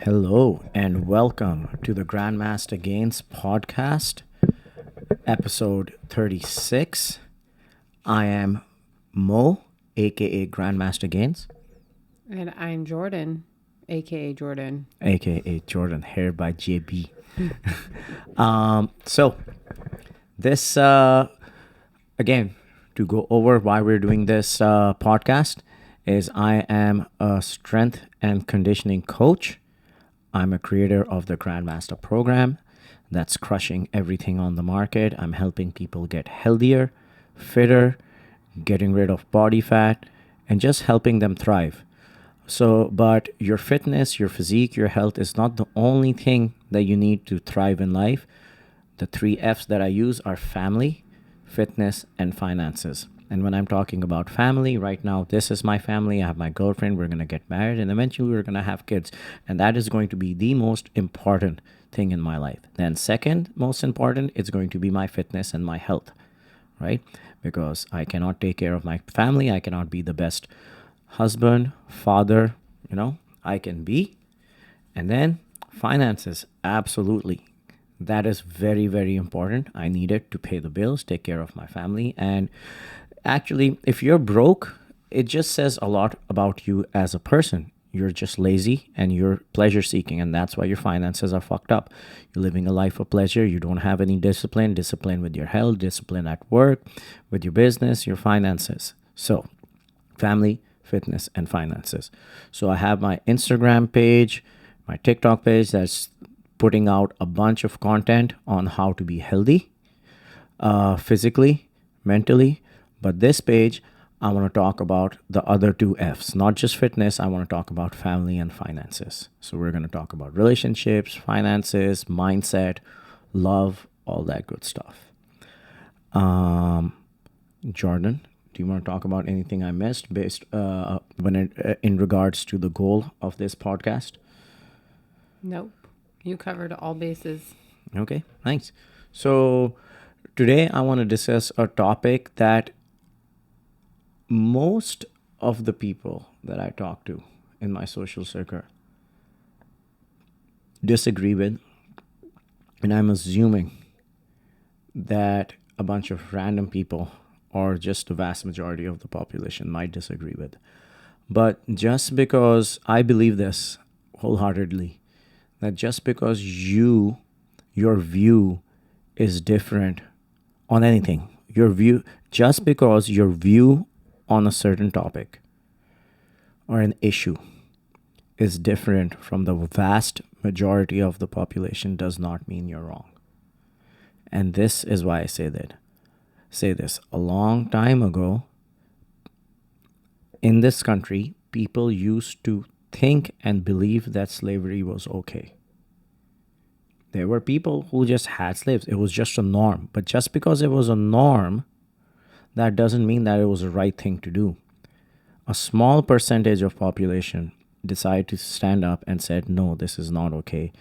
Hello and welcome to the Grandmasta Gains podcast, episode 36. I am Mo, aka Grandmasta Gains, And I'm Jordan, aka Jordan. aka Jordan, hair by JB. So this again, to go over why we're doing this podcast is I am a strength and conditioning coach. I'm a creator of the Grandmaster program that's crushing everything on the market. I'm helping people get healthier, fitter, getting rid of body fat, and just helping them thrive. So, but your fitness, your physique, your health is not the only thing that you need to thrive in life. The three F's that I use are family, fitness, and finances. And when I'm talking about family, right now, this is my family. I have my girlfriend. We're going to get married and eventually we're going to have kids. And that is going to be the most important thing in my life. Then, second most important, it's going to be my fitness and my health, right? Because I cannot take care of my family. I cannot be the best husband, father, I can be. And then finances, absolutely. That is very, very important. I need it to pay the bills, take care of my family. And actually, if you're broke, it just says a lot about you as a person. You're just lazy and you're pleasure seeking, and that's why your finances are fucked up. You're living a life of pleasure. You don't have any discipline with your health, discipline at work, with your business, your finances. So, family, fitness, and finances. So, I have my Instagram page, my TikTok page that's putting out a bunch of content on how to be healthy, physically, mentally. But this page, I want to talk about the other two F's, not just fitness. I want to talk about family and finances. So we're going to talk about relationships, finances, mindset, love, all that good stuff. Jordan, do you want to talk about anything I missed in regards to the goal of this podcast? Nope. You covered all bases. Okay, thanks. So today I want to discuss a topic that most of the people that I talk to in my social circle disagree with, and I'm assuming that a bunch of random people or just the vast majority of the population might disagree with. But just because I believe this wholeheartedly, that just because your view is different on anything, just because your view on a certain topic or an issue is different from the vast majority of the population does not mean you're wrong. And this is why I say this. A long time ago, in this country, people used to think and believe that slavery was okay. There were people who just had slaves. It was just a norm. But just because it was a norm, that doesn't mean that it was the right thing to do. A small percentage of population decided to stand up and said, no, this is not okay.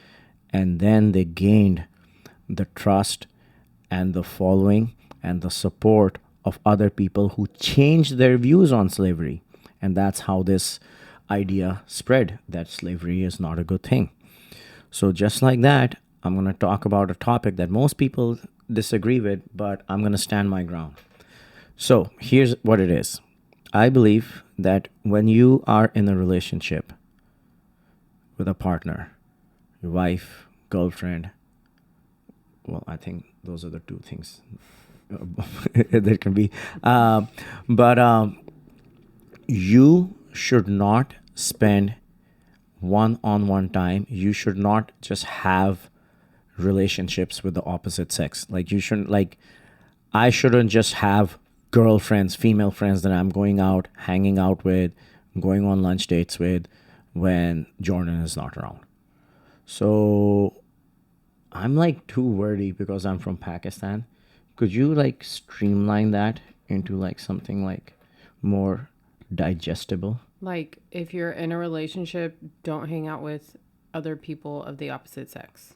And then they gained the trust and the following and the support of other people who changed their views on slavery. And that's how this idea spread, that slavery is not a good thing. So just like that, I'm going to talk about a topic that most people disagree with, but I'm going to stand my ground. So here's what it is. I believe that when you are in a relationship with a partner, your wife, girlfriend, well, I think those are the two things there can be. But you should not spend one-on-one time. You should not just have relationships with the opposite sex. I shouldn't just have girlfriends, female friends that I'm going out, hanging out with, going on lunch dates with when Jordan is not around. So I'm too wordy because I'm from Pakistan. Could you streamline that into something more digestible? If you're in a relationship, don't hang out with other people of the opposite sex.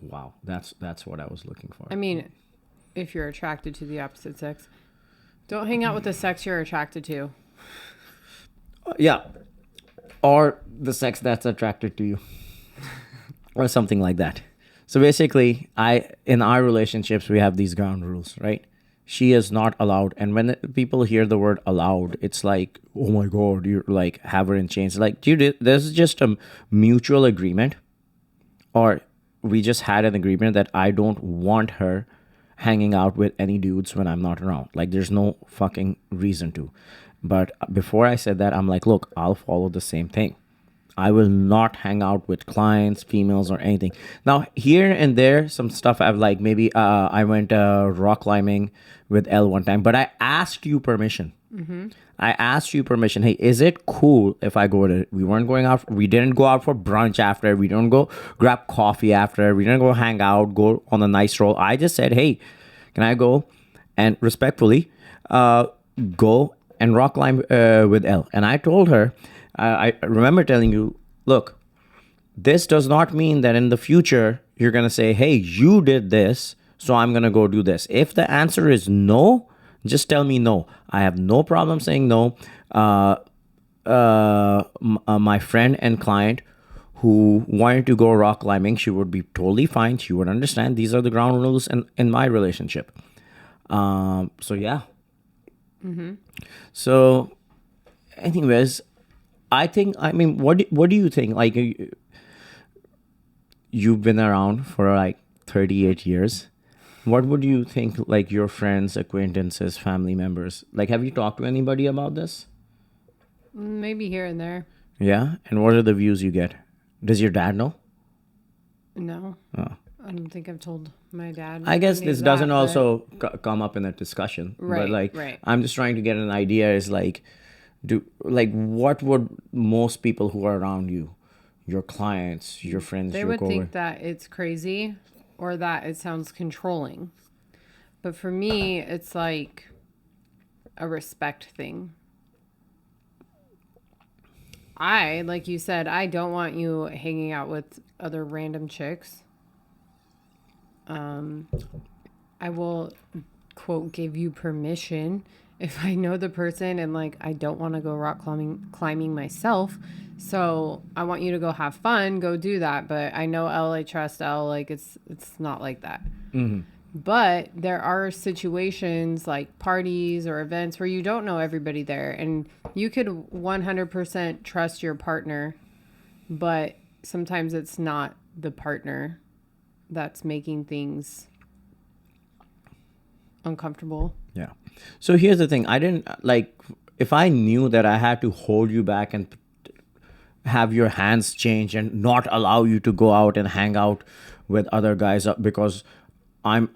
Wow, that's what I was looking for. I mean, if you're attracted to the opposite sex, don't hang out with the sex you're attracted to. Yeah. Or the sex that's attracted to you. or something like that. So basically, I in our relationships we have these ground rules, right? She is not allowed, and when people hear the word allowed, it's like, oh my god, you like have her in chains. Like, dude, there's just a mutual agreement, or we just had an agreement that I don't want her hanging out with any dudes when I'm not around. Like, there's no fucking reason to. But before I said that, I'm like, look, I'll follow the same thing. I will not hang out with clients, females, or anything. Now, here and there, some stuff I've like, maybe I went rock climbing with Elle one time, but I asked you permission. I asked you permission. Hey, is it cool if I go to? We weren't going out. We didn't go out for brunch after. We don't go grab coffee after. We didn't go hang out. Go on a nice stroll. I just said, hey, can I go and respectfully go and rock climb with Elle? And I told her, I remember telling you, look, this does not mean that in the future you're gonna say, hey, you did this, so I'm gonna go do this. If the answer is no, just tell me no. I have no problem saying no. My friend and client who wanted to go rock climbing, she would be totally fine. She would understand these are the ground rules in my relationship. So yeah. So, anyways, I mean, what do you think? Like, you've been around for like 38 years. What would you think, like, your friends, acquaintances, family members, like, have you talked to anybody about this? Maybe here and there. Yeah. And what are the views you get? Does your dad know? No. Oh. I don't think I've told my dad. I guess any this of doesn't that, also come up in a discussion, but Right, like, right. I'm just trying to get an idea. Is like, what would most people who are around you, your clients, your friends, They your would coworkers? think that it's crazy or that it sounds controlling. But for me, it's like a respect thing. Like you said, I don't want you hanging out with other random chicks. I will, quote, give you permission if I know the person and like I don't want to go rock climbing myself. So I want you to go have fun, go do that. But I know L, I trust L. Like it's not like that. But there are situations like parties or events where you don't know everybody there, and you could 100% trust your partner, but sometimes it's not the partner that's making things uncomfortable. Yeah. So here's the thing. I didn't like, if I knew that I had to hold you back and have your hands change and not allow you to go out and hang out with other guys because I'm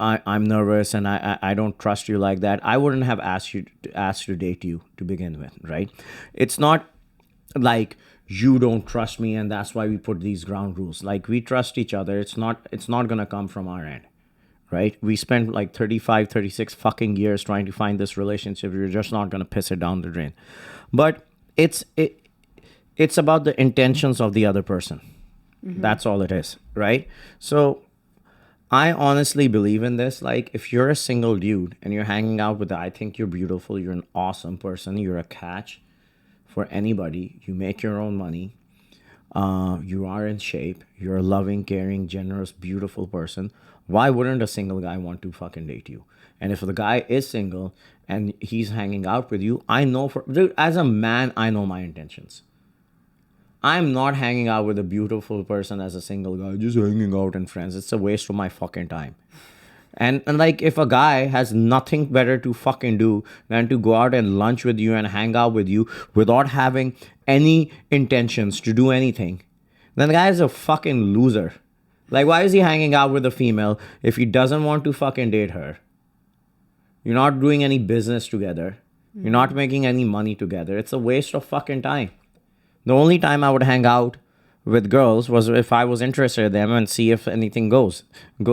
nervous and I don't trust you like that, I wouldn't have asked to date you to begin with, right? It's not like you don't trust me and that's why we put these ground rules. Like, we trust each other. It's not gonna come from our end, right? We spent like 35, 36 fucking years trying to find this relationship. You're just not going to piss it down the drain. But it's about the intentions of the other person. That's all it is, right? So I honestly believe in this. Like, if you're a single dude and you're hanging out with, I think you're beautiful, you're an awesome person, you're a catch for anybody, you make your own money, you are in shape, you're a loving, caring, generous, beautiful person, why wouldn't a single guy want to fucking date you? And if the guy is single and he's hanging out with you, I know dude, as a man, I know my intentions. I'm not hanging out with a beautiful person as a single guy, just hanging out and friends. It's a waste of my fucking time. And like, if a guy has nothing better to fucking do than to go out and lunch with you and hang out with you without having any intentions to do anything, then the guy is a fucking loser. Like, why is he hanging out with a female if he doesn't want to fucking date her? You're not doing any business together. You're not making any money together. It's a waste of fucking time. The only time I would hang out with girls was if I was interested in them and see if anything goes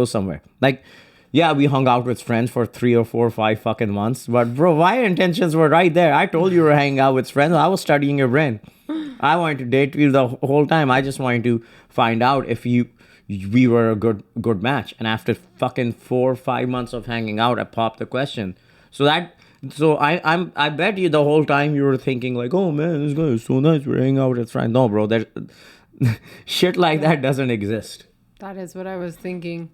somewhere. Like, yeah, we hung out with friends for 3 or 4 or 5 fucking months, but bro, my intentions were right there. I told you were hanging out with friends. I was studying your brain. I wanted to date you the whole time. I just wanted to find out if we were a good match. And after fucking 4 or 5 months of hanging out, I popped the question. So I bet you the whole time you were thinking like, oh man, this guy is so nice. We're hanging out with friends. No, bro, shit like that doesn't exist. That is what I was thinking.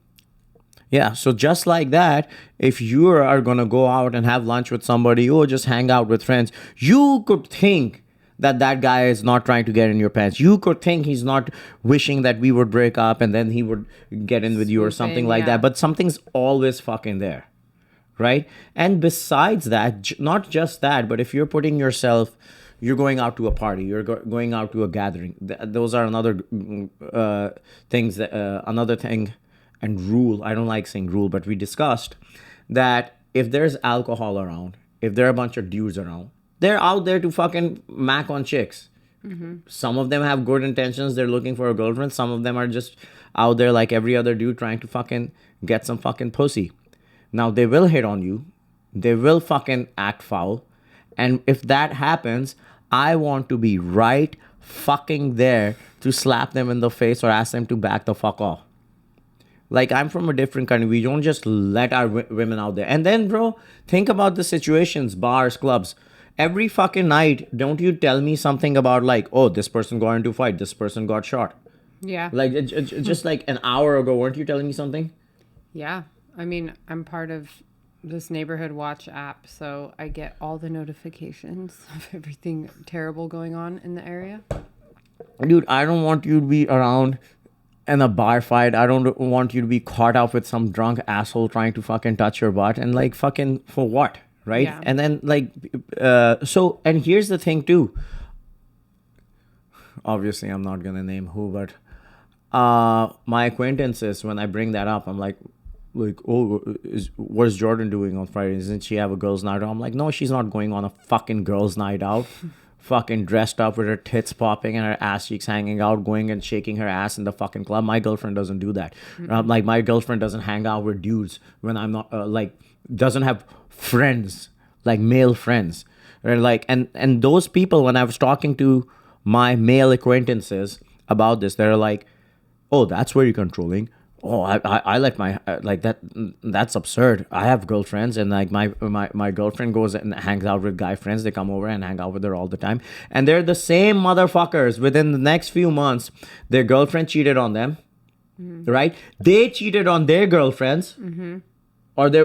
Yeah, so just like that, if you are gonna go out and have lunch with somebody or just hang out with friends, you could think that that guy is not trying to get in your pants. You could think he's not wishing that we would break up and then he would get in with you or Swoop something in, like that. yeah. But something's always fucking there, right? And besides that, not just that, but if you're putting yourself, you're going out to a party, you're going out to a gathering. Those are another things that another thing and rule. I don't like saying rule, but we discussed that if there's alcohol around, if there are a bunch of dudes around, they're out there to fucking mac on chicks. Some of them have good intentions. They're looking for a girlfriend. Some of them are just out there like every other dude trying to fucking get some fucking pussy. Now they will hit on you. They will fucking act foul. And if that happens, I want to be right fucking there to slap them in the face or ask them to back the fuck off. Like, I'm from a different country. We don't just let our women out there. And then, bro, think about the situations, bars, clubs. Every fucking night, don't you tell me something about like, oh, this person got into a fight, this person got shot. Yeah. Like, just like an hour ago, weren't you telling me something? Yeah. I mean, I'm part of this neighborhood watch app, so I get all the notifications of everything terrible going on in the area. Dude, I don't want you to be around in a bar fight. I don't want you to be caught up with some drunk asshole trying to fucking touch your butt and like fucking for what, right? Yeah. And then like, so, and here's the thing too. Obviously, I'm not gonna name who, but my acquaintances, when I bring that up, I'm like, oh, what's Jordan doing on Friday? Doesn't she have a girls' night out? I'm like, no, she's not going on a fucking girls' night out. Fucking dressed up with her tits popping and her ass cheeks hanging out, going and shaking her ass in the fucking club. My girlfriend doesn't do that. Like, my girlfriend doesn't hang out with dudes when I'm not, like, doesn't have friends, like male friends. Or like, and those people, when I was talking to my male acquaintances about this, they're like, oh, that's very controlling. Oh, I let my like that. That's absurd. I have girlfriends, and like my girlfriend goes and hangs out with guy friends. They come over and hang out with her all the time, and they're the same motherfuckers. Within the next few months, their girlfriend cheated on them, right? They cheated on their girlfriends, or they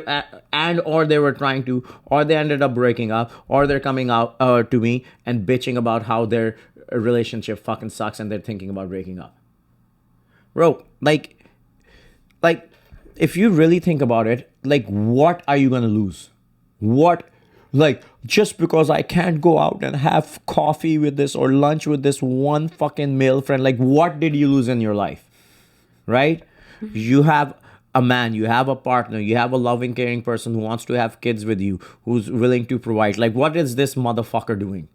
or they were trying to, or they ended up breaking up, or they're coming out to me and bitching about how their relationship fucking sucks, and they're thinking about breaking up. Bro, like if you really think about it, like what are you gonna lose? What, like, just because I can't go out and have coffee with this or lunch with this one fucking male friend, like what did you lose in your life? Right? You have a man, you have a partner, you have a loving, caring person who wants to have kids with you, who's willing to provide. Like, what is this motherfucker doing?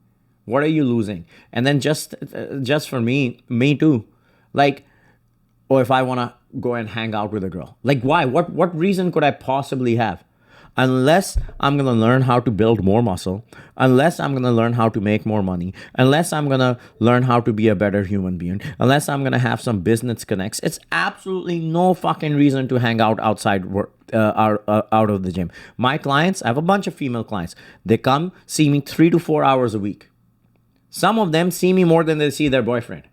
What are you losing? And then just for me too, like, or if I want to go and hang out with a girl. Like, why? What reason could I possibly have? Unless I'm going to learn how to build more muscle, unless I'm going to learn how to make more money, unless I'm going to learn how to be a better human being, unless I'm going to have some business connects, it's absolutely no fucking reason to hang out outside work. Out of the gym. My clients, I have a bunch of female clients. They come see me 3 to 4 hours a week. Some of them see me more than they see their boyfriend.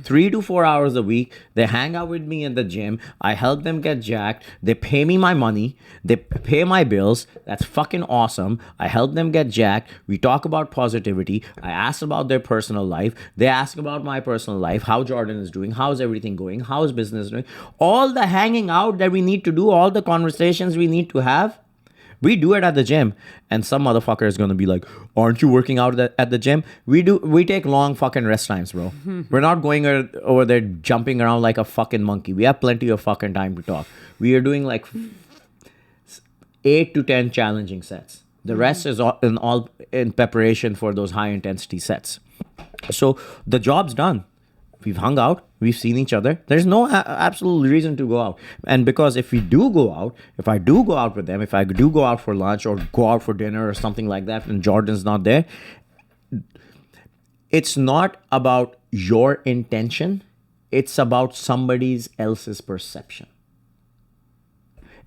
3 to 4 hours a week. They hang out with me in the gym. I help them get jacked. They pay me my money. They pay my bills. That's fucking awesome. I help them get jacked. We talk about positivity. I ask about their personal life. They ask about my personal life. How Jordan is doing. How's everything going? How's business doing? All the hanging out that we need to do, all the conversations we need to have, we do it at the gym. And some motherfucker is going to be like, aren't you working out at the gym? We take long fucking rest times, bro. We're not going over there jumping around like a fucking monkey. We have plenty of fucking time to talk. We are doing like 8 to 10 challenging sets. The rest is all in preparation for those high intensity sets. So the job's done. We've hung out. We've seen each other. There's no absolute reason to go out. And because if we do go out, if I do go out with them, if I do go out for lunch or go out for dinner or something like that, and Jordan's not there, it's not about your intention. It's about somebody else's perception.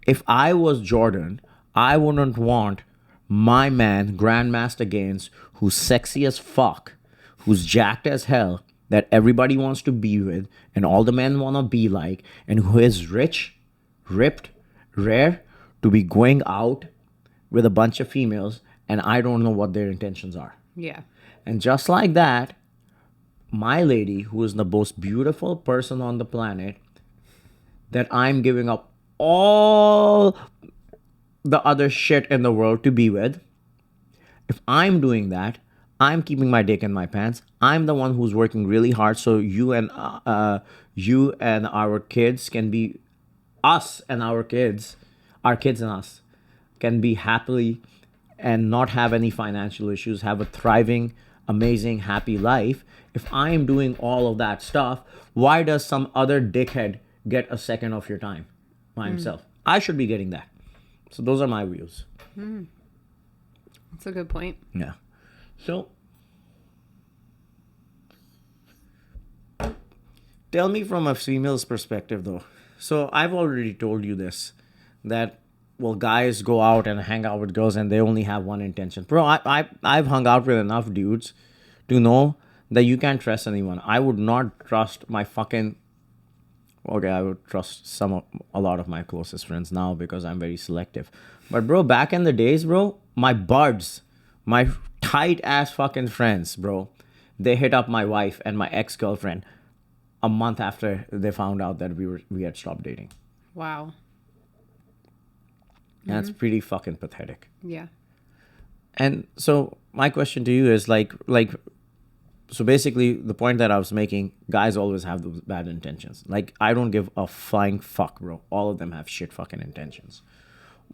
If I was Jordan, I wouldn't want my man, Grandmasta Gains, who's sexy as fuck, who's jacked as hell, that everybody wants to be with and all the men want to be like, and who is rich, ripped, rare, to be going out with a bunch of females, and I don't know what their intentions are. Yeah. And just like that, my lady, who is the most beautiful person on the planet, that I'm giving up all the other shit in the world to be with, if I'm doing that, I'm keeping my dick in my pants. I'm the one who's working really hard so you and our kids can be us and our kids and us can be happily and not have any financial issues, have a thriving, amazing, happy life. If I am doing all of that stuff, why does some other dickhead get a second of your time by himself? I should be getting that. So those are my views. That's a good point. Yeah. So tell me from a female's perspective though. So I've already told you this, that well, guys go out and hang out with girls and they only have one intention. Bro, I've hung out with enough dudes to know that you can't trust anyone. I would not trust my fucking, okay, I would trust a lot of my closest friends now because I'm very selective. But bro, back in the days, bro, my buds, my tight ass fucking friends, bro, they hit up my wife and my ex-girlfriend a month after they found out that we had stopped dating. Wow. That's pretty fucking pathetic. Yeah. And so my question to you is like so basically the point that I was making, guys always have those bad intentions. Like, I don't give a flying fuck, bro. All of them have shit fucking intentions.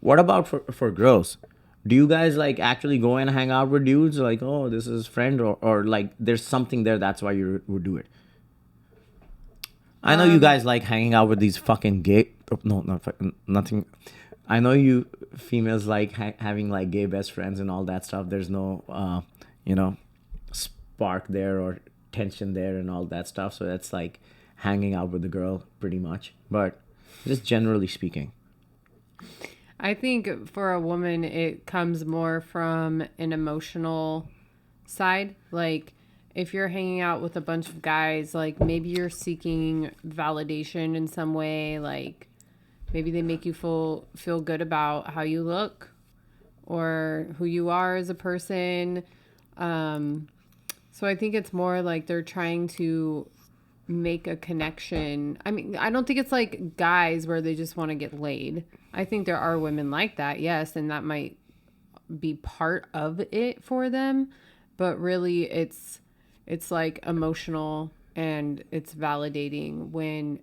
What about for girls? Do you guys like actually go and hang out with dudes like, oh, this is friend, or like there's something there that's why you would do it? I know you guys like hanging out with these fucking gay, no, nothing. I know you females like having like gay best friends and all that stuff. There's no, spark there or tension there and all that stuff. So that's like hanging out with the girl pretty much. But just generally speaking. I think for a woman, it comes more from an emotional side. Like, if you're hanging out with a bunch of guys, like maybe you're seeking validation in some way, like maybe they make you feel good about how you look or who you are as a person. So I think it's more like they're trying to make a connection. I mean, I don't think it's like guys where they just want to get laid. I think there are women like that, yes, and that might be part of it for them, but really it's like emotional and it's validating when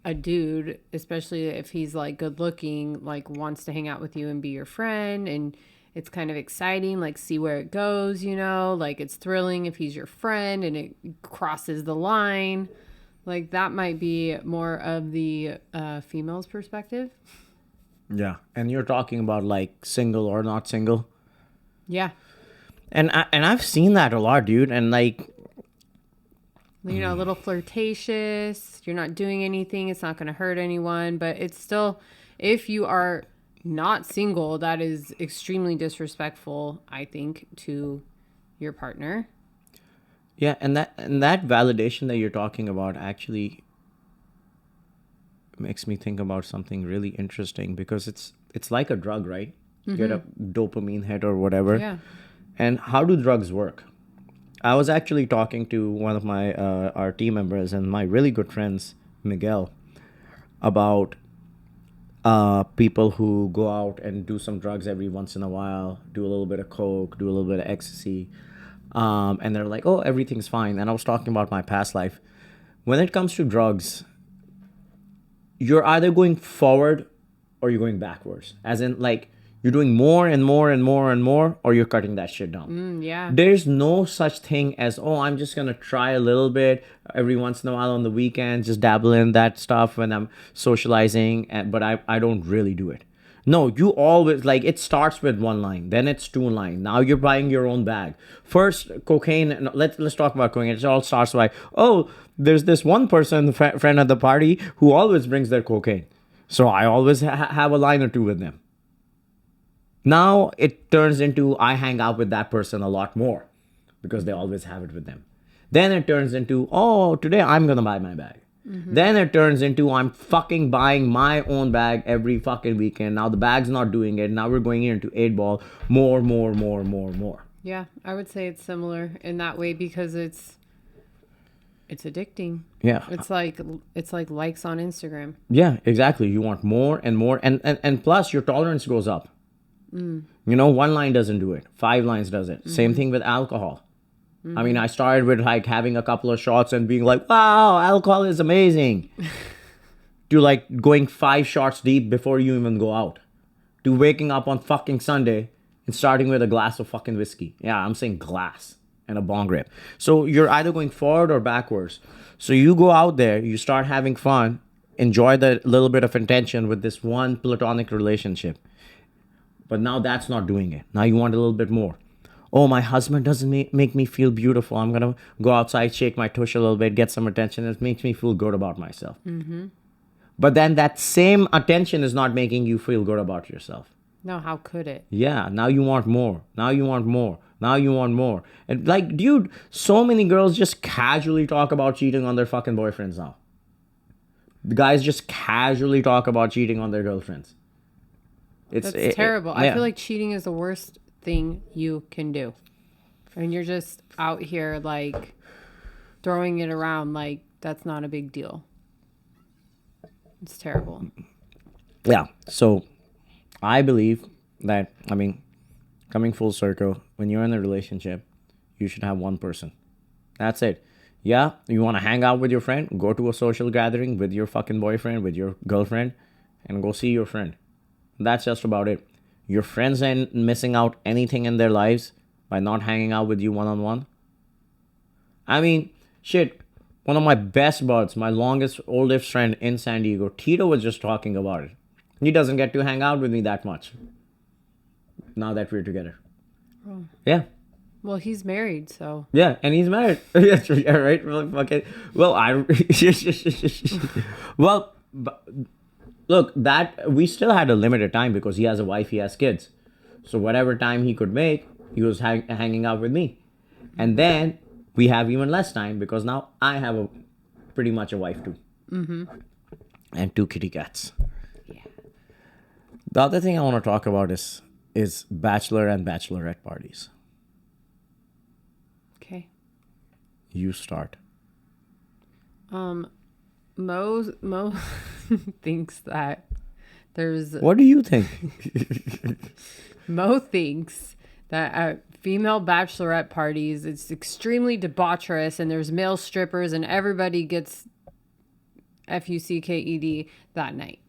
a dude, especially if he's like good looking, like wants to hang out with you and be your friend, and it's kind of exciting, like see where it goes, like it's thrilling if he's your friend and it crosses the line. Like that might be more of the female's perspective. Yeah. And you're talking about like single or not single. Yeah. And I've seen that a lot, dude. And like, a little flirtatious. You're not doing anything. It's not going to hurt anyone. But it's still, if you are not single, that is extremely disrespectful, I think, to your partner. Yeah, and that validation that you're talking about actually makes me think about something really interesting, because it's like a drug, right? You get a dopamine hit or whatever. Yeah. And how do drugs work? I was actually talking to one of my our team members and my really good friends, Miguel, about people who go out and do some drugs every once in a while, do a little bit of coke, do a little bit of ecstasy, and they're like, oh, everything's fine. And I was talking about my past life. When it comes to drugs, you're either going forward or you're going backwards. As in, like, you're doing more and more and more and more, or you're cutting that shit down. Yeah. There's no such thing as, oh, I'm just going to try a little bit every once in a while on the weekend, just dabble in that stuff when I'm socializing, but I don't really do it. No, you always, like, it starts with one line, then it's two line. Now you're buying your own bag. First, cocaine, let's talk about cocaine. It all starts by, oh, there's this one person, friend at the party, who always brings their cocaine. So I always have a line or two with them. Now it turns into I hang out with that person a lot more because they always have it with them. Then it turns into, oh, today I'm gonna buy my bag. Then it turns into, I'm fucking buying my own bag every fucking weekend. Now the bag's not doing it. Now we're going into 8 ball. More, more, more, more, more. Yeah, I would say it's similar in that way because it's addicting. Yeah. It's like likes on Instagram. Yeah, exactly. You want more and more. And plus your tolerance goes up. One line doesn't do it. 5 lines does it. Same thing with alcohol. I mean, I started with like having a couple of shots and being like, wow, alcohol is amazing. To like going 5 shots deep before you even go out. To waking up on fucking Sunday and starting with a glass of fucking whiskey. Yeah, I'm saying glass and a bong rip. So you're either going forward or backwards. So you go out there, you start having fun, enjoy the little bit of intention with this one platonic relationship. But now that's not doing it. Now you want a little bit more. Oh, my husband doesn't make me feel beautiful. I'm going to go outside, shake my tush a little bit, get some attention. It makes me feel good about myself. But then that same attention is not making you feel good about yourself. No, how could it? Yeah, now you want more. Now you want more. Now you want more. And like, dude, so many girls just casually talk about cheating on their fucking boyfriends now. The guys just casually talk about cheating on their girlfriends. That's terrible. I feel like cheating is the worst thing you can do. And you're just out here like throwing it around like that's not a big deal. It's terrible. Yeah. So I believe that, I mean, coming full circle, when you're in a relationship, you should have one person. That's it. Yeah, you want to hang out with your friend, go to a social gathering with your fucking boyfriend, with your girlfriend, and go see your friend. That's just about it. Your friends ain't missing out anything in their lives by not hanging out with you one-on-one. I mean, shit, one of my best buds, my longest, oldest friend in San Diego, Tito was just talking about it. He doesn't get to hang out with me that much now that we're together. Oh. Yeah. Well, he's married, so. Yeah, and he's married. Yeah, right? Well, okay. Well, well, look, that we still had a limited time because he has a wife, he has kids. So whatever time he could make, he was hanging out with me. And then we have even less time because now I have pretty much a wife too. And 2 kitty cats. Yeah. The other thing I want to talk about is bachelor and bachelorette parties. Okay. You start. Mo thinks that there's... What do you think? Mo thinks that at female bachelorette parties, it's extremely debaucherous and there's male strippers and everybody gets fucked that night.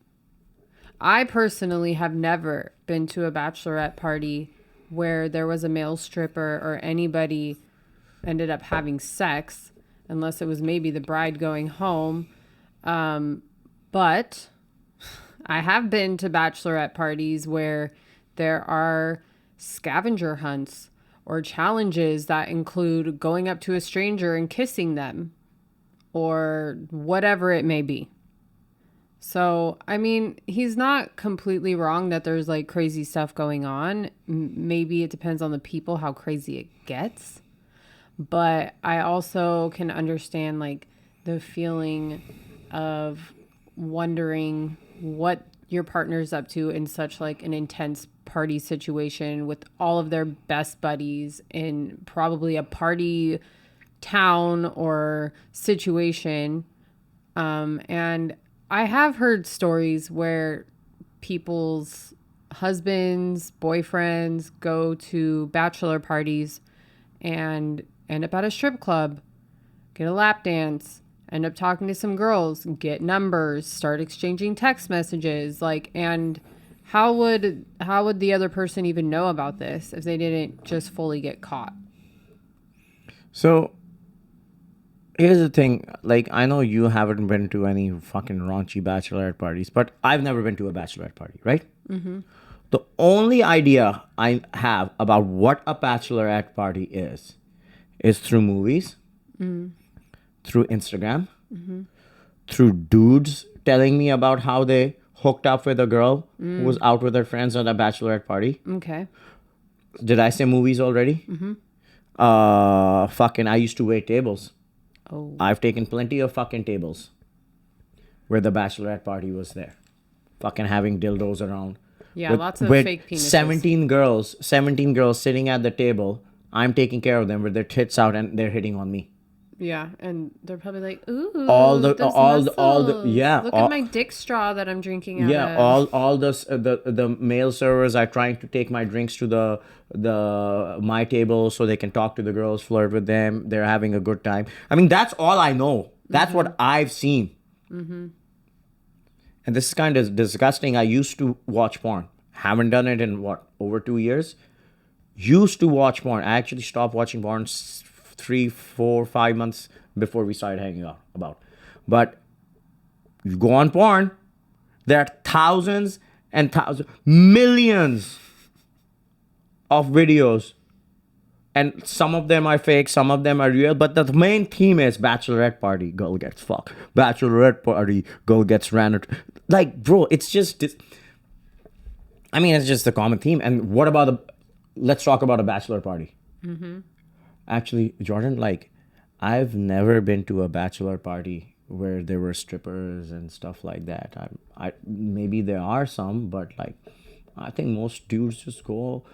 I personally have never been to a bachelorette party where there was a male stripper or anybody ended up having sex, unless it was maybe the bride going home. But I have been to bachelorette parties where there are scavenger hunts or challenges that include going up to a stranger and kissing them or whatever it may be. So, I mean, he's not completely wrong that there's like crazy stuff going on. Maybe it depends on the people, how crazy it gets. But I also can understand like the feeling of wondering what your partner's up to in such like an intense party situation with all of their best buddies in probably a party town or situation. And I have heard stories where people's husbands, boyfriends go to bachelor parties and end up at a strip club, get a lap dance, end up talking to some girls, get numbers, start exchanging text messages, like, and how would the other person even know about this if they didn't just fully get caught? So here's the thing, like, I know you haven't been to any fucking raunchy bachelorette parties, but I've never been to a bachelorette party, right? Mm-hmm. The only idea I have about what a bachelorette party is through movies, through Instagram, through dudes telling me about how they hooked up with a girl who was out with her friends at a bachelorette party. Okay. Did I say movies already? Fucking, I used to wait tables. Oh. I've taken plenty of fucking tables where the bachelorette party was there. Fucking having dildos around. Yeah, lots of with fake penises. 17 girls sitting at the table. I'm taking care of them with their tits out and they're hitting on me. Yeah, and they're probably like, "Ooh, All the those all the muscles. yeah Look all, at my dick straw that I'm drinking out yeah of." all the male servers are trying to take my drinks to the my table so they can talk to the girls, flirt with them. They're having a good time. I mean, that's all I know. That's what I've seen. And this is kind of disgusting. I used to watch porn. Haven't done it in what, over 2 years. Used to watch porn. I actually stopped watching porn 3, 4, 5 months before we started hanging out about. But you go on porn, there are thousands and thousands, millions of videos. And some of them are fake, some of them are real. But the main theme is bachelorette party, girl gets fucked. Bachelorette party, girl gets ran. Like, bro, it's just... I mean, it's just the common theme. And what about the... Let's talk about a bachelor party. Actually, Jordan, like, I've never been to a bachelor party where there were strippers and stuff like that. I maybe there are some, but like, I think most dudes just go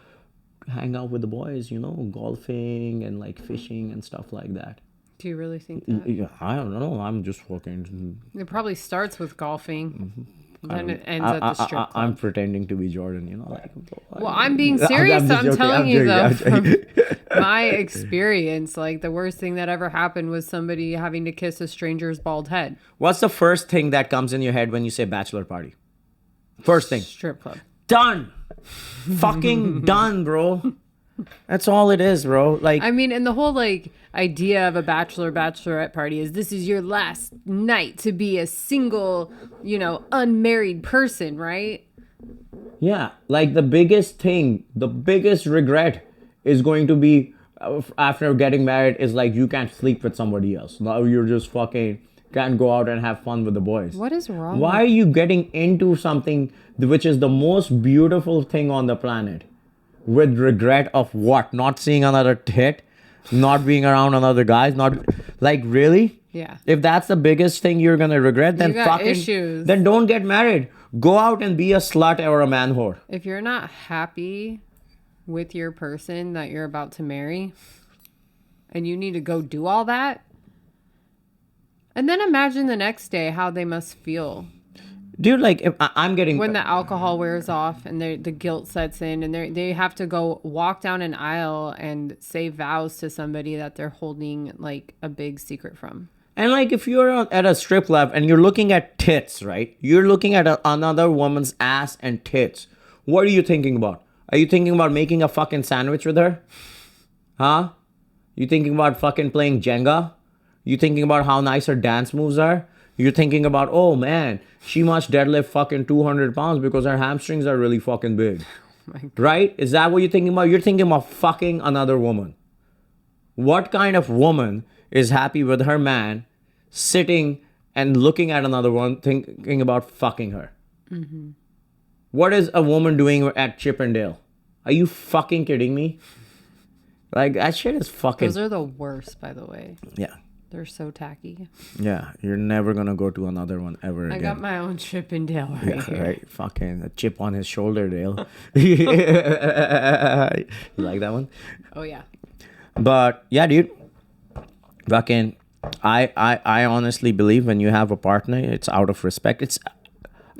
hang out with the boys, golfing and like fishing and stuff like that. Do you really think that? Yeah, I don't know. I'm just fucking... It probably starts with golfing, then it ends at the strip club. I'm pretending to be Jordan, like. Well, I'm being serious. I'm telling you though, from my experience, like the worst thing that ever happened was somebody having to kiss a stranger's bald head. What's the first thing that comes in your head when you say bachelor party? First thing. Strip club. Done. Fucking done, bro. That's all it is, bro. Like, I mean, and the whole like idea of a bachelorette party is this is your last night to be a single, unmarried person, right? yeah, like the biggest thing, the biggest regret is going to be after getting married is like you can't sleep with somebody else. Now you're just fucking can't go out and have fun with the boys. What is wrong? Why are you getting into something which is the most beautiful thing on the planet with regret of what? Not seeing another tit, not being around another guys, not like really? Yeah. If that's the biggest thing you're gonna regret, then You got fucking issues. then don't get married. Go out and be a slut or a man whore. If you're not happy with your person that you're about to marry and you need to go do all that, and then imagine the next day how they must feel. Dude, like if I'm getting When the alcohol wears off and the guilt sets in and they have to go walk down an aisle and say vows to somebody that they're holding like a big secret from. and like if you're at a strip club and you're looking at tits, right? You're looking at another woman's ass and tits. What are you thinking about? Are you thinking about making a fucking sandwich with her? Huh? You thinking about fucking playing Jenga? You thinking about how nice her dance moves are? You're thinking about, oh man, she must deadlift fucking 200 pounds because her hamstrings are really fucking big. Right? Is that what you're thinking about? You're thinking about fucking another woman. What kind of woman is happy with her man sitting and looking at another one thinking about fucking her? What is a woman doing at Chippendale? Are you fucking kidding me? Like, that shit is fucking... Those are the worst, by the way. Yeah. They're so tacky. Yeah, you're never gonna go to another one ever again. I got my own Chippendale right here. Right, fucking a chip on his shoulder, Dale. You like that one? Oh, yeah. But yeah, dude, fucking, I honestly believe when you have a partner, it's out of respect.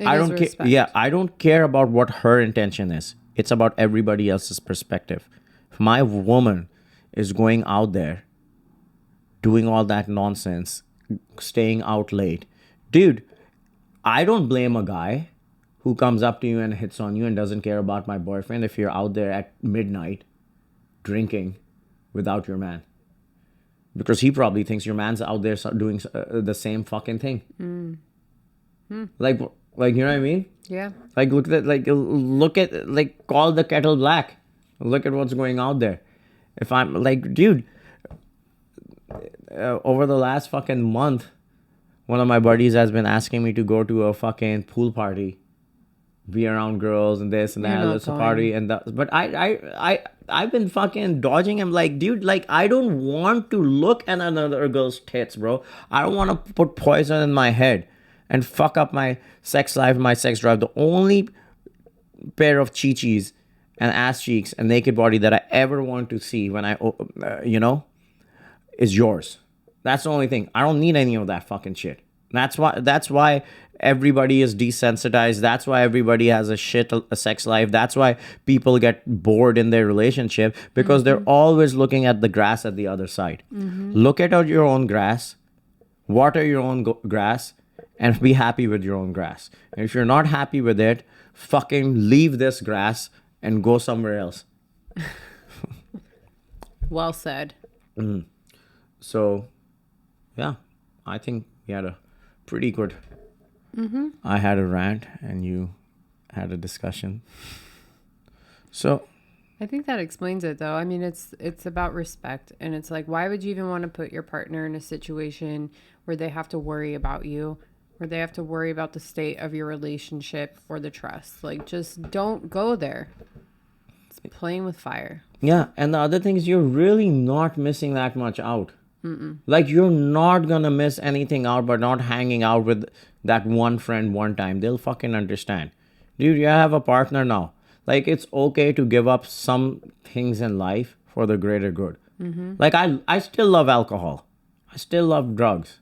I don't care. Yeah, I don't care about what her intention is. It's about everybody else's perspective. If my woman is going out there doing all that nonsense, staying out late, dude, I don't blame a guy who comes up to you and hits on you and doesn't care about my boyfriend if you're out there at midnight drinking without your man. Because he probably thinks your man's out there doing the same fucking thing. Like, you know what I mean? Yeah. Like, look at, like, call the kettle black. Look at what's going out there. If I'm, like, dude, over the last fucking month, one of my buddies has been asking me to go to a fucking pool party be around girls and this and You're that. not Let's a going. party and that. But I've been fucking dodging him. Like, dude, like I don't want to look at another girl's tits, bro. I don't want to put poison in my head and fuck up my sex life, my sex drive. The only pair of chi-chis and ass cheeks and naked body that I ever want to see when is yours. That's the only thing. I don't need any of that fucking shit. That's why everybody is desensitized. That's why everybody has a sex life. That's why people get bored in their relationship because they're always looking at the grass at the other side. Look at your own grass, water your own grass, and be happy with your own grass. And if you're not happy with it, fucking leave this grass and go somewhere else. Well said. So, yeah, I think we had a pretty good. I had a rant and you had a discussion. So, I think that explains it though. I mean, it's about respect, and it's like, why would you even want to put your partner in a situation where they have to worry about you, where they have to worry about the state of your relationship or the trust? Like, just don't go there. It's playing with fire. yeah, and the other thing is you're really not missing that much out. Like, you're not gonna miss anything out but not hanging out with that one friend one time. They'll fucking understand. Dude, you have a partner now. Like, it's okay to give up some things in life for the greater good. Like, I still love alcohol. I still love drugs.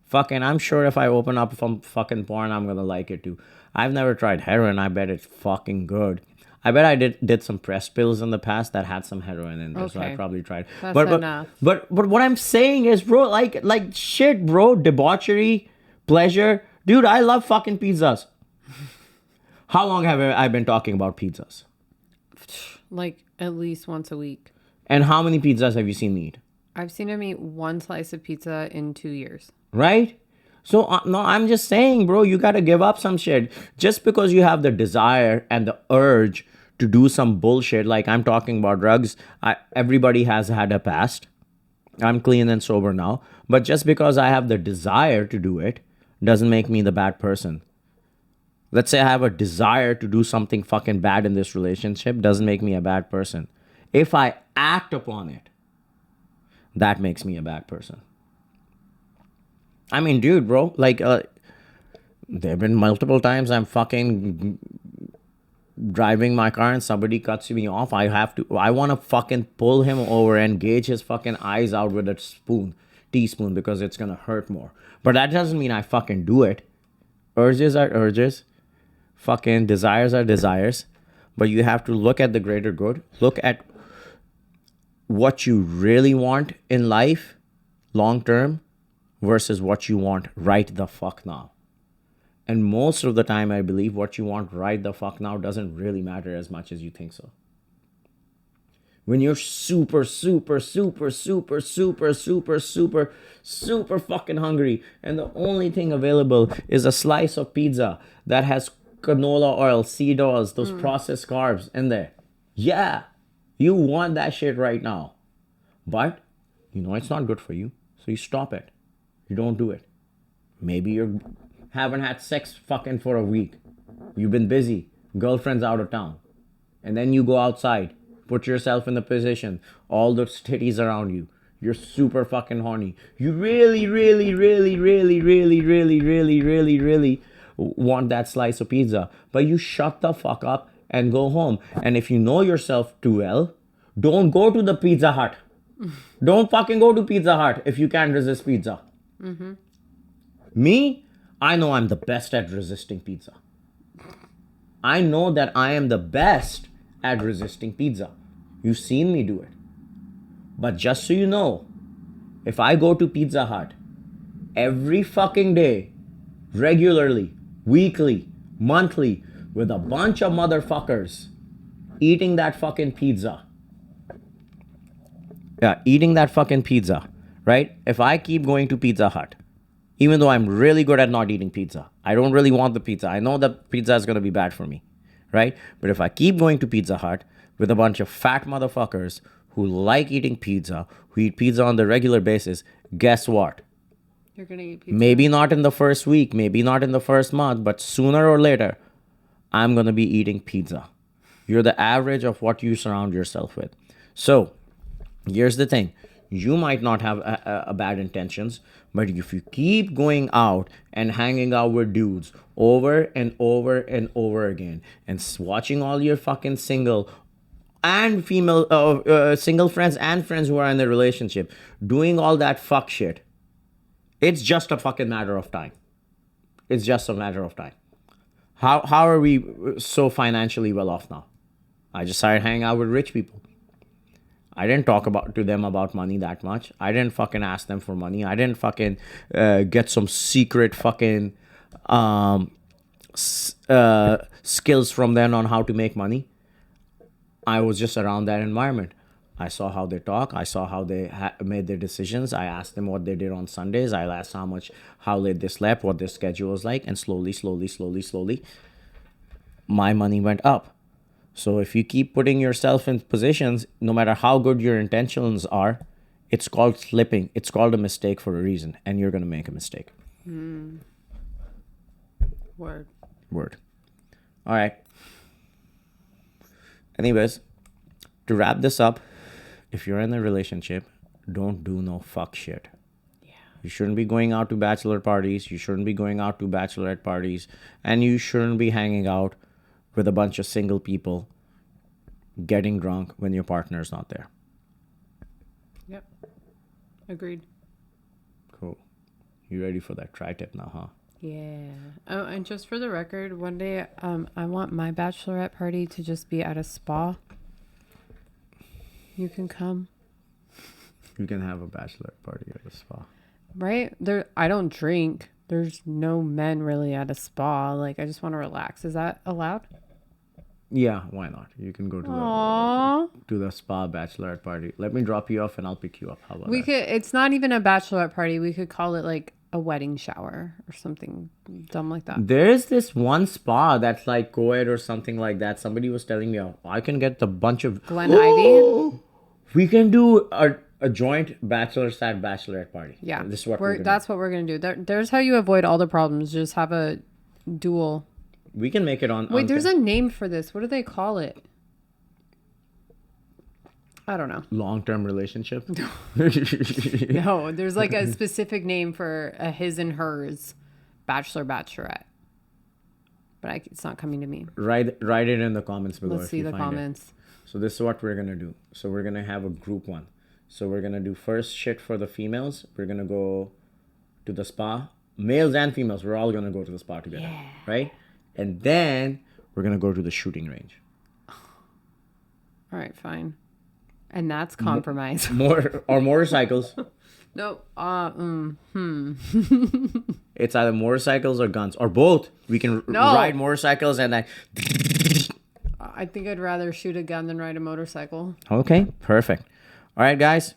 Fucking, I'm sure if I open up some fucking porn, I'm gonna like it too. I've never tried heroin. I bet it's fucking good. I bet I did some press pills in the past that had some heroin in there, so I Okay. probably tried. That's but enough. but what I'm saying is, bro, like shit, bro, debauchery, pleasure, dude. I love fucking pizzas. How long have I been talking about pizzas? Like, at least once a week. And how many pizzas have you seen me eat? I've seen him eat one slice of pizza in 2 years. Right? So, no, I'm just saying, bro, you got to give up some shit. Just because you have the desire and the urge to do some bullshit, like I'm talking about drugs, everybody has had a past. I'm clean and sober now. But just because I have the desire to do it doesn't make me the bad person. Let's say I have a desire to do something fucking bad in this relationship, doesn't make me a bad person. If I act upon it, that makes me a bad person. I mean, dude, bro, like, there have been multiple times I'm fucking driving my car and somebody cuts me off. I want to fucking pull him over and gauge his fucking eyes out with a teaspoon, because it's going to hurt more. But that doesn't mean I fucking do it. Urges are urges. Fucking desires are desires. But you have to look at the greater good. Look at what you really want in life long term versus what you want right the fuck now. And most of the time, I believe what you want right the fuck now doesn't really matter as much as you think so. When you're super, super, super, super, super, super, super, super fucking hungry, and the only thing available is a slice of pizza that has canola oil, seed oils, those processed carbs in there. Yeah, you want that shit right now. But you know it's not good for you, so you stop it. You don't do it. Maybe you haven't had sex fucking for a week. You've been busy. Girlfriend's out of town. And then you go outside. Put yourself in the position. All those titties around you. You're super fucking horny. You really, really, really, really, really, really, really, really, really want that slice of pizza. But you shut the fuck up and go home. And if you know yourself too well, don't go to the Pizza Hut. Don't fucking go to Pizza Hut if you can't resist pizza. Me, I know I'm the best at resisting pizza. I know that I am the best at resisting pizza. You've seen me do it. But just so you know, if I go to Pizza Hut every fucking day, regularly, weekly, monthly, with a bunch of motherfuckers eating that fucking pizza. Yeah, eating that fucking pizza, right? If I keep going to Pizza Hut, even though I'm really good at not eating pizza, I don't really want the pizza. I know that pizza is going to be bad for me, right? But if I keep going to Pizza Hut with a bunch of fat motherfuckers who like eating pizza, who eat pizza on the regular basis, guess what? You're going to eat pizza. Maybe not in the first week, maybe not in the first month, but sooner or later, I'm going to be eating pizza. You're the average of what you surround yourself with. So here's the thing. You might not have a bad intentions, but if you keep going out and hanging out with dudes over and over and over again and watching all your fucking single and female single friends and friends who are in a relationship doing all that fuck shit, it's just a fucking matter of time. It's just a matter of time. How are we so financially well off now? I just started hanging out with rich people. I didn't talk to them about money that much. I didn't fucking ask them for money. I didn't fucking get some secret fucking skills from them on how to make money. I was just around that environment. I saw how they talk. I saw how they made their decisions. I asked them what they did on Sundays. I asked how late they slept, what their schedule was like, and slowly, my money went up. So if you keep putting yourself in positions, no matter how good your intentions are, it's called slipping. It's called a mistake for a reason, and you're gonna make a mistake. Word. All right. Anyways, to wrap this up, if you're in a relationship, don't do no fuck shit. Yeah. You shouldn't be going out to bachelor parties. You shouldn't be going out to bachelorette parties. And you shouldn't be hanging out with a bunch of single people getting drunk when your partner is not there. Yep. Agreed. Cool. You ready for that tri-tip now, huh? Yeah. Oh, and just for the record, one day I want my bachelorette party to just be at a spa. You can come. You can have a bachelorette party at a spa. Right? I don't drink. There's no men really at a spa. Like, I just want to relax. Is that allowed? Yeah, why not? You can go to Aww. the spa bachelorette party. Let me drop you off and I'll pick you up. How about We that? could. It's not even a bachelorette party. We could call it like a wedding shower or something dumb like that. There's this one spa that's like co-ed or something like that. Somebody was telling me, oh, I can get a bunch of... Glen Ivy? We can do a joint bachelorette party. Yeah. This is what we're gonna That's what we're going to do. There's how you avoid all the problems. Just have a dual... We can make it on... Wait, there's a name for this. What do they call it? I don't know. Long-term relationship? No, there's like a specific name for a his and hers bachelorette. But it's not coming to me. Write it in the comments below. Let's see the comments. So this is what we're going to do. So we're going to have a group one. So we're going to do first shit for the females. We're going to go to the spa. Males and females, we're all going to go to the spa together. Yeah. Right? And then we're going to go to the shooting range. All right, fine. And that's compromise. Motorcycles. No. It's either motorcycles or guns or both. We can ride motorcycles and then... I think I'd rather shoot a gun than ride a motorcycle. Okay, perfect. All right, guys.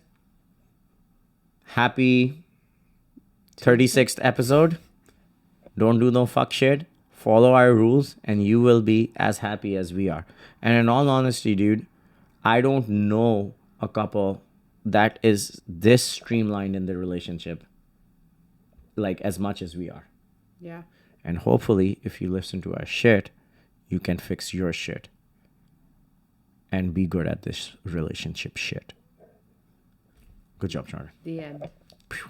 Happy 36th episode. Don't do no fuck shit. Follow our rules and you will be as happy as we are. And in all honesty, dude, I don't know a couple that is this streamlined in the relationship like as much as we are. Yeah. And hopefully, if you listen to our shit, you can fix your shit and be good at this relationship shit. Good job, Charlie. The end. Phew.